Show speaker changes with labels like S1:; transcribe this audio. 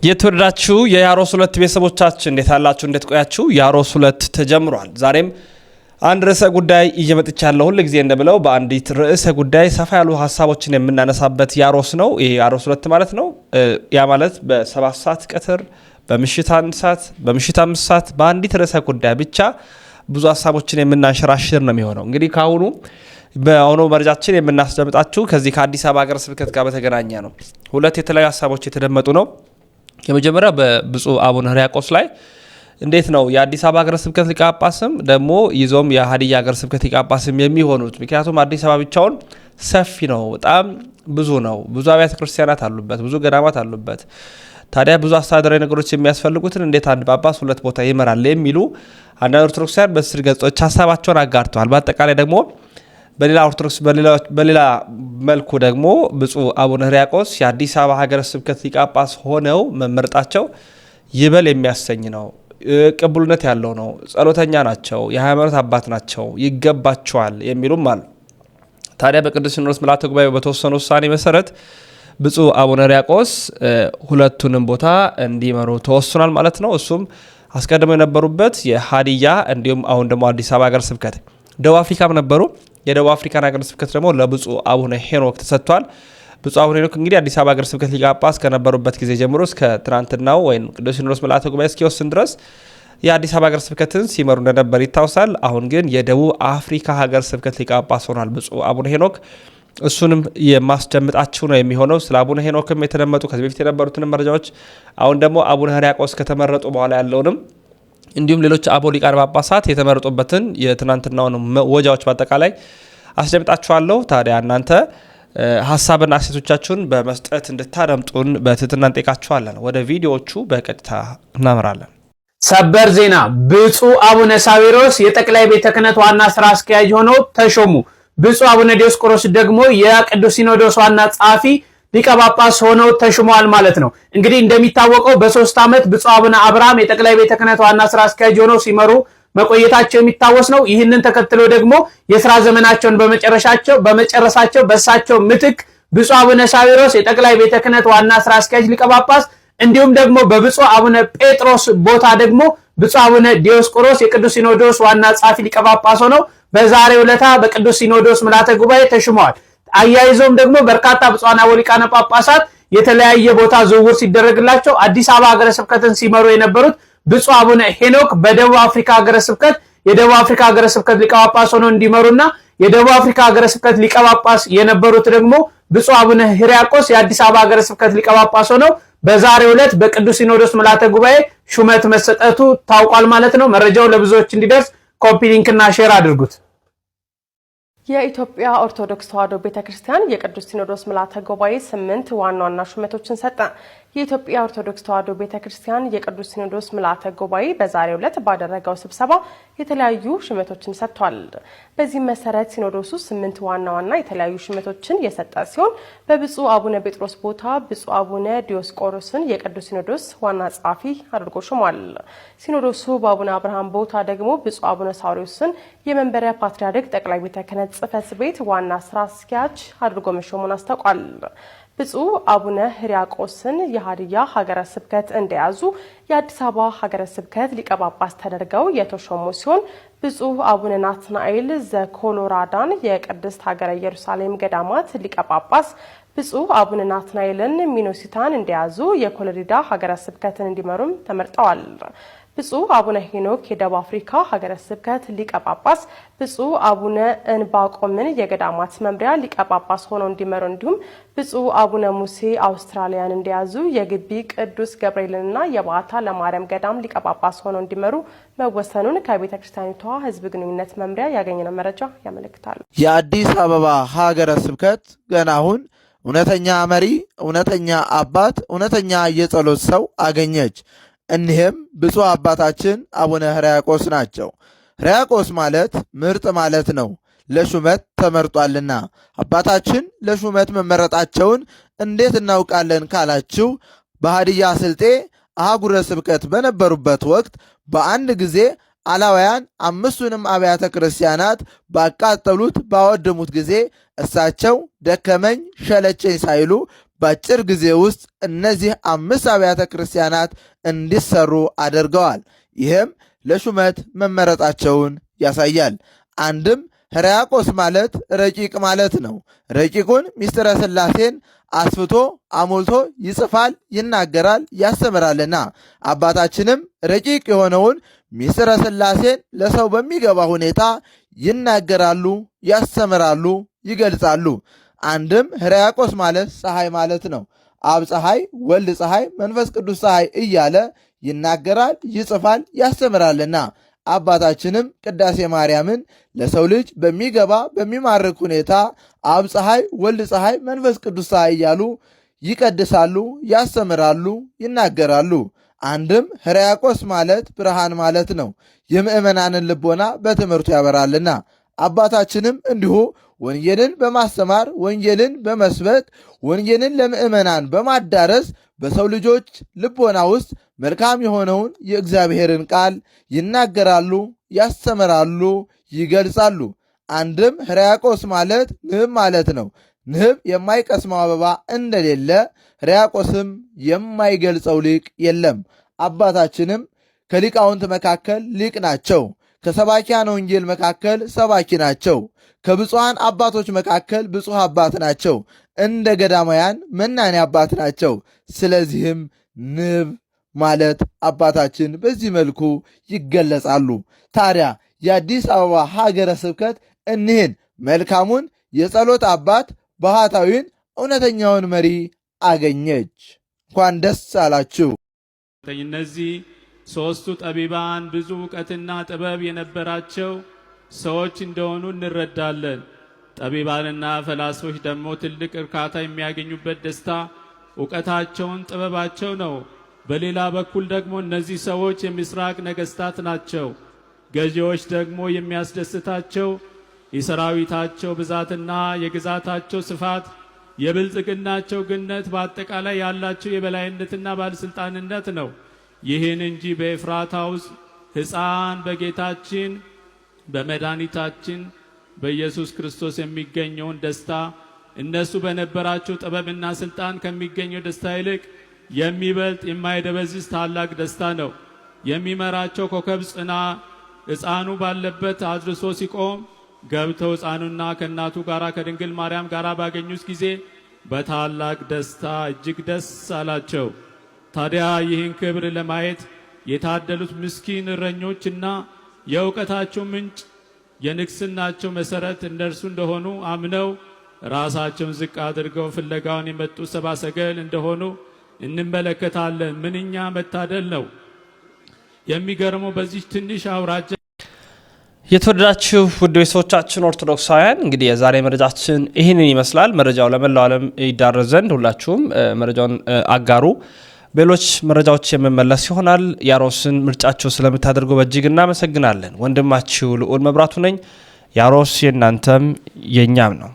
S1: የተወደዳችሁ የያሮስ 2 ቤተሰቦቻችን እንዴት አላችሁ? እንዴት ቆያችሁ? ያሮስ 2 ተጀምሯል። ዛሬም አንድ ርዕሰ ጉዳይ እየመጥቻለሁ። ሁሉ ጊዜ እንደብለው በአንዲት ርዕሰ ጉዳይ ሰፋ ያሉ ሐሳቦችን የምናነሳበት ያሮስ ነው። ይሄ ያሮስ 2 ማለት ነው። ያ ማለት በ7 ሰዓት ቀትር፣ በምሽት 1 ሰዓት፣ በምሽት 5 ሰዓት በአንዲት ርዕሰ ጉዳይ ብቻ ብዙ ሐሳቦችን የምናንሸራሽር ነው የሚሆነው። እንግዲህ ካሁኑ በአሁኑ መረጃችን የምናስደምጣችሁ ከዚህ ከአዲስ አበባ ሀገረ ስብከት ጋር በተገናኘ ነው። ሁለት የተለያዩ ሐሳቦች የተደመጡ ነው። የመጀመሪያ በብፁዕ አቡነ ሕርያቆስ ላይ እንዴት ነው የአዲስ አበባ ሀገረ ስብከት ሊቀ ጳጳስም ደግሞ ይዞም የሀዲያ ሀገረ ስብከት ሊቀ ጳጳስም የሚሆኑት? ምክንያቱም አዲስ አበባ ብቻውን ሰፊ ነው፣ በጣም ብዙ ነው። ብዙ አብያተ ክርስቲያናት አሉበት፣ ብዙ ገዳማት አሉበት። ታዲያ ብዙ አስተዳደራዊ ነገሮች የሚያስፈልጉትን እንዴት አንድ ጳጳስ 2 ቦታ ይመራል የሚሉ አንዳንድ ኦርቶዶክሳውያን በስር ገጾች ሀሳባቸውን አጋርተዋል። በአጠቃላይ ደግሞ በሌላ ኦርቶዶክስ በሌላ መልኩ ደግሞ ብፁዕ አቡነ ሕርያቆስ የአዲስ አበባ ሀገረ ስብከት ሊቀ ጳጳስ ሆነው መመረጣቸው ይበል የሚያሰኝ ነው። ቅቡልነት ያለው ነው። ጸሎተኛ ናቸው፣ የሃይማኖት አባት ናቸው፣ ይገባቸዋል የሚሉም አሉ። ታዲያ በቅዱስ ሲኖዶስ ምልዓተ ጉባኤ በተወሰነ ውሳኔ መሰረት ብፁዕ አቡነ ሕርያቆስ ሁለቱንም ቦታ እንዲመሩ ተወስኗል ማለት ነው። እሱም አስቀድመው የነበሩበት የሀዲያ እንዲሁም አሁን ደግሞ አዲስ አበባ ሀገረ ስብከት፣ ደቡብ አፍሪካም ነበሩ። የደቡብ አፍሪካን ሀገረ ስብከት ደግሞ ለብፁዕ አቡነ ሄኖክ ተሰጥቷል። ብፁዕ አቡነ ሄኖክ እንግዲህ አዲስ አበባ ሀገረ ስብከት ሊቀ ጳጳስ ከነበሩበት ጊዜ ጀምሮ እስከ ትናንትናው ወይም ቅዱስ ሲኖዶስ ምልዓተ ጉባኤ እስኪወስን ድረስ የአዲስ አበባ ሀገረ ስብከትን ሲመሩ እንደነበር ይታወሳል። አሁን ግን የደቡብ አፍሪካ ሀገረ ስብከት ሊቀ ጳጳስ ሆኗል ብፁዕ አቡነ ሄኖክ። እሱንም የማስደምጣችሁ ነው የሚሆነው። ስለ አቡነ ሄኖክም የተደመጡ ከዚህ በፊት የነበሩትን መረጃዎች፣ አሁን ደግሞ አቡነ ሕርያቆስ ከተመረጡ በኋላ ያለውንም እንዲሁም ሌሎች አበው ሊቃነ ጳጳሳት የተመረጡበትን የትናንትናውን ወጃዎች በአጠቃላይ አስደምጣችኋለሁ። ታዲያ እናንተ ሀሳብና አስተያየቶቻችሁን በመስጠት እንድታደምጡን በትህትና እንጠይቃችኋለን። ወደ ቪዲዮዎቹ በቀጥታ እናመራለን።
S2: ሰበር ዜና! ብፁዕ አቡነ ሳዊሮስ የጠቅላይ ቤተ ክህነት ዋና ስራ አስኪያጅ ሆነው ተሾሙ። ብፁዕ አቡነ ዲዮስቆሮስ ደግሞ የቅዱስ ሲኖዶስ ዋና ጸሐፊ ሊቀ ጳጳስ ሆነው ተሾመዋል ማለት ነው። እንግዲህ እንደሚታወቀው በ3 ዓመት ብፁዕ አቡነ አብርሃም የጠቅላይ ቤተ ክህነት ዋና ስራ አስኪያጅ ሆነው ሲመሩ መቆየታቸው የሚታወስ ነው። ይህንን ተከትሎ ደግሞ የሥራ ዘመናቸውን በመጨረሳቸው በእሳቸው ምትክ ብፁዕ አቡነ ሳዊሮስ የጠቅላይ ቤተ ክህነት ዋና ስራ አስኪያጅ ሊቀ ጳጳስ እንዲሁም ደግሞ በብፁዕ አቡነ ጴጥሮስ ቦታ ደግሞ ብፁዕ አቡነ ዲዮስቆሮስ የቅዱስ ሲኖዶስ ዋና ጸሐፊ ሊቀ ጳጳስ ሆነው በዛሬው ዕለት በቅዱስ ሲኖዶስ ምልዓተ ጉባኤ ተሾመዋል። አያይዘውም ደግሞ በርካታ ብፁዓን አበው ሊቃነ ጳጳሳት የተለያየ ቦታ ዝውውር ሲደረግላቸው አዲስ አበባ ሀገረ ስብከትን ሲመሩ የነበሩት ብፁዕ አቡነ ሄኖክ በደቡብ አፍሪካ ሀገረ ስብከት የደቡብ አፍሪካ ሀገረ ስብከት ሊቀ ጳጳስ ሆነው እንዲመሩና የደቡብ አፍሪካ ሀገረ ስብከት ሊቀ ጳጳስ የነበሩት ደግሞ ብፁዕ አቡነ ሕርያቆስ የአዲስ አበባ ሀገረ ስብከት ሊቀ ጳጳስ ሆነው በዛሬው ዕለት በቅዱስ ሲኖዶስ ምልዓተ ጉባኤ ሹመት መሰጠቱ ታውቋል ማለት ነው። መረጃው ለብዙዎች እንዲደርስ ኮፒ ሊንክና ሼር አድርጉት።
S3: የኢትዮጵያ ኦርቶዶክስ ተዋሕዶ ቤተክርስቲያን የቅዱስ ሲኖዶስ ምልዓተ ጉባኤ 8 ዋና ዋና ሹመቶችን ሰጠ። የኢትዮጵያ ኦርቶዶክስ ተዋሕዶ ቤተክርስቲያን የቅዱስ ሲኖዶስ ምልዓተ ጉባኤ በዛሬው ዕለት ባደረገው ስብሰባ የተለያዩ ሹመቶችን ሰጥቷል። በዚህም መሰረት ሲኖዶሱ 8 ዋና ዋና የተለያዩ ሹመቶችን የሰጠ ሲሆን በብፁዕ አቡነ ጴጥሮስ ቦታ ብፁዕ አቡነ ዲዮስቆሮስን የቅዱስ ሲኖዶስ ዋና ጸሐፊ አድርጎ ሾሟል። ሲኖዶሱ በአቡነ አብርሃም ቦታ ደግሞ ብፁዕ አቡነ ሳዊሮስን የመንበረ ፓትርያርክ ጠቅላይ ቤተ ክህነት ጽሕፈት ቤት ዋና ስራ አስኪያጅ አድርጎ መሾሙን አስታውቋል። ብፁዕ አቡነ ሕርያቆስን የሀዲያ ሀገረ ስብከት እንደያዙ የአዲስ አበባ ሀገረ ስብከት ሊቀ ጳጳስ ተደርገው የተሾሙ ሲሆን ብፁዕ አቡነ ናትናኤል ዘኮሎራዳን የቅድስት ሀገረ ኢየሩሳሌም ገዳማት ሊቀ ጳጳስ፣ ብፁዕ አቡነ ናትናኤልን ሚኖሲታን እንደያዙ የኮሎሪዳ ሀገረ ስብከትን እንዲመሩም ተመርጠዋል። ብፁዕ አቡነ ሄኖክ የደቡብ አፍሪካ ሀገረ ስብከት ሊቀ ጳጳስ፣ ብፁዕ አቡነ እንባቆምን የገዳማት መምሪያ ሊቀ ጳጳስ ሆነው እንዲመሩ እንዲሁም ብፁዕ አቡነ ሙሴ አውስትራሊያን እንደያዙ የግቢ ቅዱስ ገብርኤልንና የባዕታ ለማርያም ገዳም ሊቀ ጳጳስ ሆነው እንዲመሩ መወሰኑን ከቤተ ክርስቲያኒቷ ሕዝብ ግንኙነት መምሪያ ያገኘነው መረጃ ያመለክታል።
S4: የአዲስ አበባ ሀገረ ስብከት ገና አሁን እውነተኛ መሪ፣ እውነተኛ አባት፣ እውነተኛ የጸሎት ሰው አገኘች። እኒህም ብፁዕ አባታችን አቡነ ሕርያቆስ ናቸው። ሕርያቆስ ማለት ምርጥ ማለት ነው፣ ለሹመት ተመርጧልና። አባታችን ለሹመት መመረጣቸውን እንዴት እናውቃለን ካላችሁ በሀዲያ ስልጤ አህጉረ ስብከት በነበሩበት ወቅት በአንድ ጊዜ አላውያን 5ቱንም አብያተ ክርስቲያናት ባቃጠሉት ባወደሙት ጊዜ እሳቸው ደከመኝ ሸለቸኝ ሳይሉ በአጭር ጊዜ ውስጥ እነዚህ 5 አብያተ ክርስቲያናት እንዲሰሩ አድርገዋል። ይህም ለሹመት መመረጣቸውን ያሳያል። አንድም ሕርያቆስ ማለት ረቂቅ ማለት ነው። ረቂቁን ምስጢረ ሥላሴን አስፍቶ አሞልቶ ይጽፋል፣ ይናገራል፣ ያስተምራልና አባታችንም ረቂቅ የሆነውን ምስጢረ ሥላሴን ለሰው በሚገባ ሁኔታ ይናገራሉ፣ ያስተምራሉ፣ ይገልጻሉ። አንድም ሕርያቆስ ማለት ፀሐይ ማለት ነው። አብ ፀሐይ፣ ወልድ ፀሐይ፣ መንፈስ ቅዱስ ፀሐይ እያለ ይናገራል፣ ይጽፋል፣ ያስተምራልና አባታችንም ቅዳሴ ማርያምን ለሰው ልጅ በሚገባ በሚማርክ ሁኔታ አብ ፀሐይ፣ ወልድ ፀሐይ፣ መንፈስ ቅዱስ ፀሐይ እያሉ ይቀድሳሉ፣ ያስተምራሉ፣ ይናገራሉ። አንድም ሕርያቆስ ማለት ብርሃን ማለት ነው። የምእመናንን ልቦና በትምህርቱ ያበራልና አባታችንም እንዲሁ ወንጌልን በማስተማር ወንጌልን በመስበክ ወንጌልን ለምእመናን በማዳረስ በሰው ልጆች ልቦና ውስጥ መልካም የሆነውን የእግዚአብሔርን ቃል ይናገራሉ፣ ያስተምራሉ፣ ይገልጻሉ። አንድም ሕርያቆስ ማለት ንህብ ማለት ነው። ንህብ የማይቀስመው አበባ እንደሌለ ሕርያቆስም የማይገልጸው ሊቅ የለም። አባታችንም ከሊቃውንት መካከል ሊቅ ናቸው። ከሰባኪያነ ወንጌል መካከል ሰባኪ ናቸው። ከብፁዓን አባቶች መካከል ብፁዕ አባት ናቸው። እንደ ገዳማውያን መናኔ አባት ናቸው። ስለዚህም ንብ ማለት አባታችን በዚህ መልኩ ይገለጻሉ። ታዲያ የአዲስ አበባ ሀገረ ስብከት እኒህን መልካሙን የጸሎት አባት ባህታዊን እውነተኛውን መሪ አገኘች። እንኳን ደስ አላችሁ።
S5: እነዚህ ሦስቱ ጠቢባን ብዙ ዕውቀትና ጥበብ የነበራቸው ሰዎች እንደሆኑ እንረዳለን። ጠቢባንና ፈላስፎች ደግሞ ትልቅ እርካታ የሚያገኙበት ደስታ ዕውቀታቸውን፣ ጥበባቸው ነው። በሌላ በኩል ደግሞ እነዚህ ሰዎች የምስራቅ ነገሥታት ናቸው። ገዢዎች ደግሞ የሚያስደስታቸው የሰራዊታቸው ብዛትና የግዛታቸው ስፋት፣ የብልጽግናቸው ግነት፣ በአጠቃላይ ያላቸው የበላይነትና ባለሥልጣንነት ነው። ይህን እንጂ በኤፍራታ ውስጥ ሕፃን በጌታችን በመድኃኒታችን በኢየሱስ ክርስቶስ የሚገኘውን ደስታ እነሱ በነበራቸው ጥበብና ሥልጣን ከሚገኘው ደስታ ይልቅ የሚበልጥ የማይደበዝዝ ታላቅ ደስታ ነው። የሚመራቸው ኮከብ ጽና ሕፃኑ ባለበት አድርሶ ሲቆም ገብተው ሕፃኑና ከእናቱ ጋር ከድንግል ማርያም ጋር ባገኙት ጊዜ በታላቅ ደስታ እጅግ ደስ አላቸው። ታዲያ ይህን ክብር ለማየት የታደሉት ምስኪን እረኞችና የእውቀታቸው ምንጭ የንግስናቸው መሰረት እነርሱ እንደሆኑ አምነው ራሳቸውን ዝቅ አድርገው ፍለጋውን የመጡ ሰብአ ሰገል እንደሆኑ እንመለከታለን። ምንኛ መታደል ነው! የሚገርመው በዚህ ትንሽ አውራጃ
S1: የተወደዳችሁ ውድ ቤተሰቦቻችን ኦርቶዶክሳውያን እንግዲህ የዛሬ መረጃችን ይህንን ይመስላል። መረጃው ለመላው ዓለም ይዳረስ ዘንድ ሁላችሁም መረጃውን አጋሩ። በሌሎች መረጃዎች የምመለስ ይሆናል። ያሮስን ምርጫችሁ ስለምታደርጉ በእጅግ እናመሰግናለን። ወንድማችሁ ልዑል መብራቱ ነኝ። ያሮስ የእናንተም የኛም ነው።